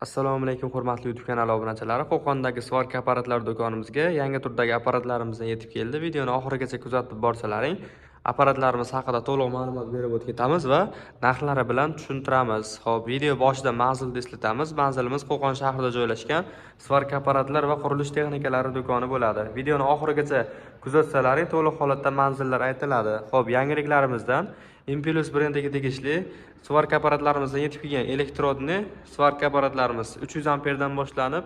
Assalomu alaykum hurmatli YouTube kanali obunachilari. Qo'qondagi Svarka apparatlari do'konimizga yangi turdagi apparatlarimizdan yetib keldi. Videoni oxirigacha kuzatib borsalaring, apparatlarimiz haqida to'liq ma'lumot berib o'tamiz va narxlari bilan tushuntiramiz. Xo'p, video boshida manzilni eslatamiz. Manzilimiz Qo'qon shahrida joylashgan Svarka apparatlar va qurilish texnikalari do'koni bo'ladi. Videoni oxirigacha kuzatsalaring to'liq holatda manzillar aytiladi. Xo'p, yangiliklarimizdan Impulse brendiga tegishli svarka apparatlarimizdan yetib kelgan elektrodni svarka apparatlarimiz 300 amperdan boshlanib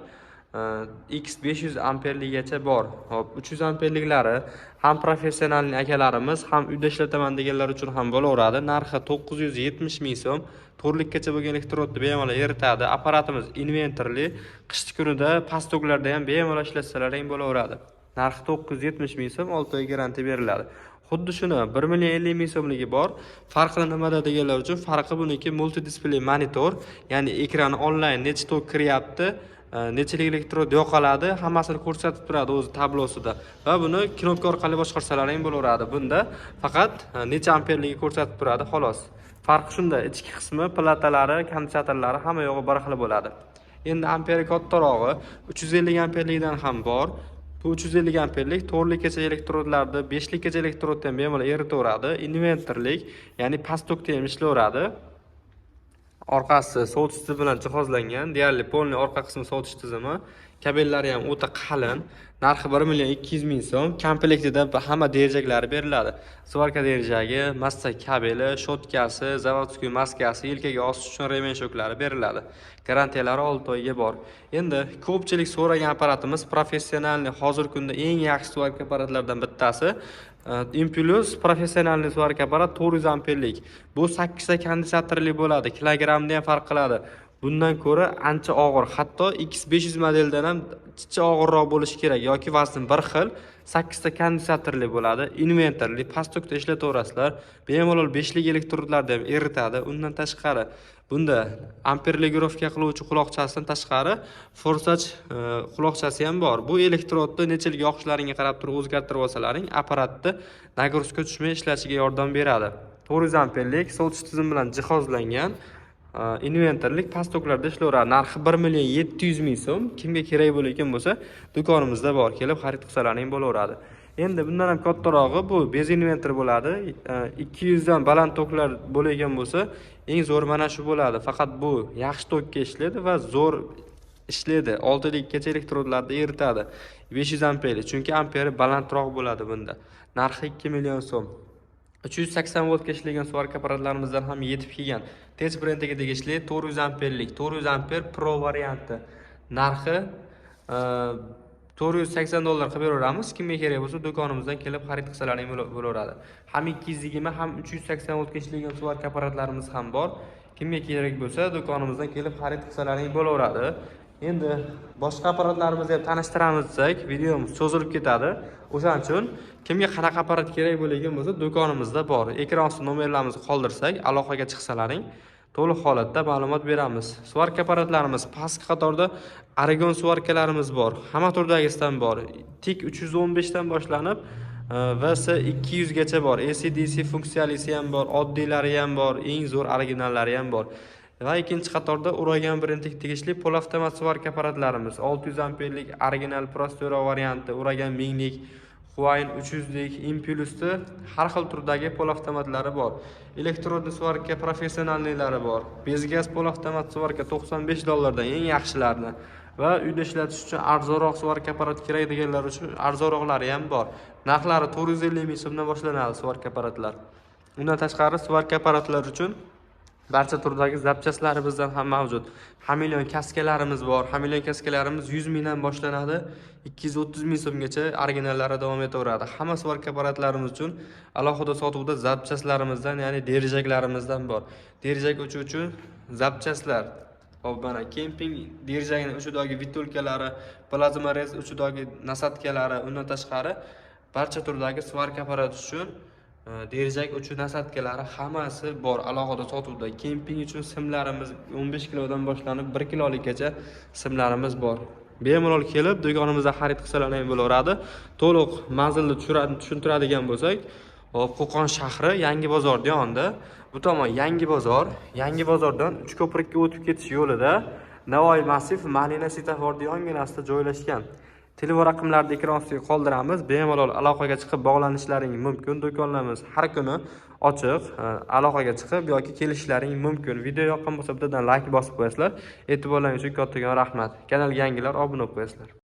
X 500 amperligacha bor. Hop, 300 amperliklari ham professionalni akalarimiz, ham uyda ishlataman deganlar uchun ham bo'laveradi. Narxi 970 ming so'm. To'rtlikkacha bo'lgan elektrodni bemalol eritadi. Apparatimiz inventorli, qish kunida past toklarda ham bemalol ishlatsalaring bo'laveradi. Narxi 970 ming so'm, 6 oy garantiya beriladi. Xuddi shuni 1,50 ming so'mligi bor. Farqi nimada deganlar uchun, farqi buniki multidispley monitor, ya'ni ekrani onlayn necha tok kiryapti, nechalik elektrod yoqiladi, hammasini ko'rsatib turadi o'z tablosida va buni knopka orqali boshqarsalaring bo'laveradi. Bunda faqat necha amperligi ko'rsatib turadi, xolos. Farqi shunda, ichki qismi, platalari, konditsionerlari hamma yo'g'i bir xil bo'ladi. Endi amperi kattarog'i 350 amperlikdan ham bor. Bu 350 amperlik to'rtlikgacha elektrodlarni 5likgacha elektrodni ham bemalol eritaveradi. Inventorlik, ya'ni past tokda ham ishlayveradi. Orqasi sovutish tizimi bilan jihozlangan, deyarli polni orqa qismi sovutish tizimi. Kabellari ham o'ta qalin. Narxi 1,2 ming so'm. Komplektida hamma derajaklari beriladi. Svarka derajagi, massa kabeli, shotkasi, zavodskiy maskasi, yelkaga osish uchun remen shoklari beriladi. Garantiyalari 6 oyga bor. Endi ko'pchilik so'ragan apparatimiz professionalni, hozirgi kunda eng yaxshi svarka apparatlardan bittasi. Impulse professionalni svarka apparat 400 amperlik. Bu 8 ta konditsionerli bo'ladi. Kilogrammda ham farq qiladi. Bundan ko'ra ancha og'ir, hatto X500 modeldan ham chicha og'irroq bo'lishi kerak yoki vazni bir xil. 8 ta konditsionerli bo'ladi, inventorli, past tokda ishlataverasizlar. Bemalol 5lik elektrodlarni ham eritadi. Undan tashqari bunda amperlegirovka qiluvchi quloqchasidan tashqari forsach quloqchasi ham bor. Bu elektrodni nechalik yoqishlaringga qarab turib o'zgartirib olsalaring, apparatni nagruzka tushmay ishlashiga yordam beradi. 400 amperlik sovutish tizimi bilan jihozlangan inventorlik past toklarda ishlayveradi. Narxi 1,7 ming so'm. Kimga kerak bo'layotgan bo'lsa, do'konimizda bor, kelib xarid qilsalaring bo'laveradi. Endi bundan ham kattarog'i bu bez inventor bo'ladi. 200 dan baland toklar bo'layotgan bo'lsa, eng zo'r mana shu bo'ladi. Faqat bu yaxshi tokga ishlaydi va zo'r ishlaydi. 6 likgacha elektrodlarni eritadi. 500 amperlik, chunki amperi balandroq bo'ladi bunda. Narxi 2 million so'm. 380 voltga ishlagan svarka apparatlarimizdan ham yetib kelgan. Tez brendiga tegishli 400 amperlik, 400 amper Pro varianti. Narxi $480 qilib beraveramiz. Kimga kerak bo'lsa, do'konimizdan kelib xarid qilsalaring bo'laveradi. Ham 220 ham 380 voltga ishlagan svarka apparatlarimiz ham bor. Kimga kerak bo'lsa, do'konimizdan kelib xarid qilsalaring bo'laveradi. Endi boshqa apparatlarimizni ham tanishtiramiz desak, videomiz cho'zilib ketadi. O'shaning uchun kimga qanaqa apparat kerak bo'lgan bo'lsa, do'konimizda bor. Ekran osti nomerlarimizni qoldirsak, aloqaga chiqsalaring, to'liq holatda ma'lumot beramiz. Svarka apparatlarimiz pastki qatorda Aragon svarkalarimiz bor. Hamma turdagisidan bor. Tik 315 dan boshlanib VS 200 gacha bor. AC/DC funksiyalisi ham bor, oddiylari ham bor, eng zo'r originallari ham bor. Va ikkinchi qatorda Uragan brendiga tegishli polavtomat svarka apparatlarimiz 600 amperlik original Prostero varianti, Uragan 1000lik, Huayin 300lik, Impulse har xil turdagi polavtomatlari bor. Elektrodli svarka professionallilari bor. Bezgaz polavtomat svarka $95 dan eng yaxshilarini va uyda ishlatish uchun arzonroq svarka apparat kerak deganlar uchun arzonroqlari ham bor. Narxlari 450 ming so'mdan boshlanadi svarka apparatlar. Undan tashqari svarka apparatlar uchun barcha turdagi zapchastlarimizdan ham mavjud. Hamilyon kaskalarimiz bor. Hamilyon kaskalarimiz 100 mingdan boshlanadi, 230 ming so'mgacha originallari davom etaveradi. Hamma svarka apparatlarimiz uchun alohida sotuvda zapchastlarimizdan, ya'ni derajaklarimizdan bor. Derajak uchun zapchastlar. Hop, mana kemping derajagining uchidagi vitulkalari, plazma rez uchidagi nasatkalari, undan tashqari barcha turdagi svarka apparati uchun derajak uchun nasatkalari hammasi bor alohida sotuvda. Kemping uchun simlarimiz 15 kilodan boshlanib 1 kilolikgacha simlarimiz bor. Bemalol kelib do'konimizda xarid qilsalaring bo'laveradi. To'liq manzilni tushuntiradigan bo'lsak, Qo'qon shahri Yangi bozor yonida. Bu tomon Yangi bozor, Yangi bozordan Uchko'prikka o'tib ketish yo'lida Navoiy massif Malina svetoforida yonginasida joylashgan. Telefon raqamlarini ekran ostiga qoldiramiz. Bemalol aloqaga chiqib bog'lanishlaring mumkin. Do'konlarimiz har kuni ochiq. Aloqaga chiqib yoki kelishlaring mumkin. Video yoqqan bo'lsa bittadan like bosib qo'yasizlar. E'tiborlaringiz uchun kattakon rahmat. Kanalga yangilar obuna bo'lib qo'yasizlar.